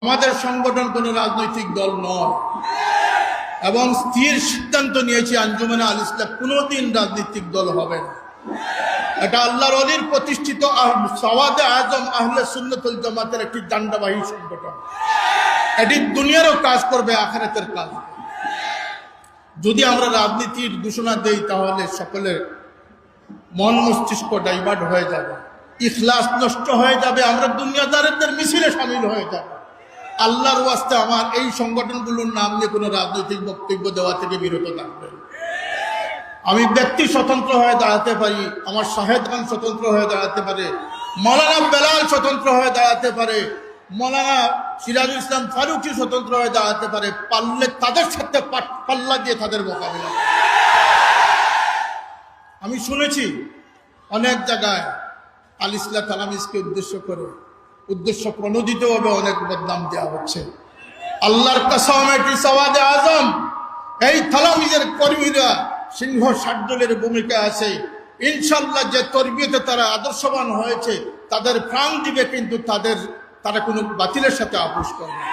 আমাদের সংগঠন কোনো রাজনৈতিক দল নয় এবং স্থির সিদ্ধান্ত নিয়েছে আঞ্জুমানে আল ইসলাম কোনোদিন রাজনৈতিক দল হবে না। এটা আল্লাহর ওলির প্রতিষ্ঠিত সওয়াদে আজম আহলে সুন্নাত ওয়াল জামাতের একটি ডান্ডাবাহী সংগঠন। এটি দুনিয়ারও কাজ করবে, আখিরাতের কাজ। যদি আমরা রাজনীতির ঘোষণা দেই তাহলে সকলের মন মস্তিষ্ক ডাইভার্ট হয়ে যাবে, ইখলাস নষ্ট হয়ে যাবে, আমরা দুনিয়াদারদের মিছিলে শামিল হয়ে যাব। আল্লাহর ওয়াস্তে আমার এই সংগঠনগুলোর নাম নিয়ে কোনো রাজনৈতিক বক্তব্য দেওয়া থেকে বিরত থাকবেন। আমি ব্যক্তি স্বতন্ত্র হয়ে দাঁড়াতে পারি, আমার শাহেদ খান স্বতন্ত্র হয়ে দাঁড়াতে পারে, মৌলানা বেলাল স্বতন্ত্র হয়ে দাঁড়াতে পারে, মৌলানা সিরাজুল ইসলাম ফারুকী স্বতন্ত্র হয়ে দাঁড়াতে পারে। পারলে তাদের সাথে পাল্লা দিয়ে তাদের মোকাবিলা। আমি শুনেছি অনেক জায়গায় আল ইসলাম তালামিজকে উদ্দেশ্য প্রণোদিতভাবে অনেক বদনাম দেওয়া হচ্ছে। আল্লাহর কসম, এটি সওয়াদে আজম, এই তালামিজের কর্মীরা সিংহ শার্দুলের ভূমিকা আছে। ইনশাল্লাহ যে তরবিয়তে তারা আদর্শবান হয়েছে তাদের প্রাণ দিবে, কিন্তু তারা কোনো বাতিলের সাথে আপোষ করে না।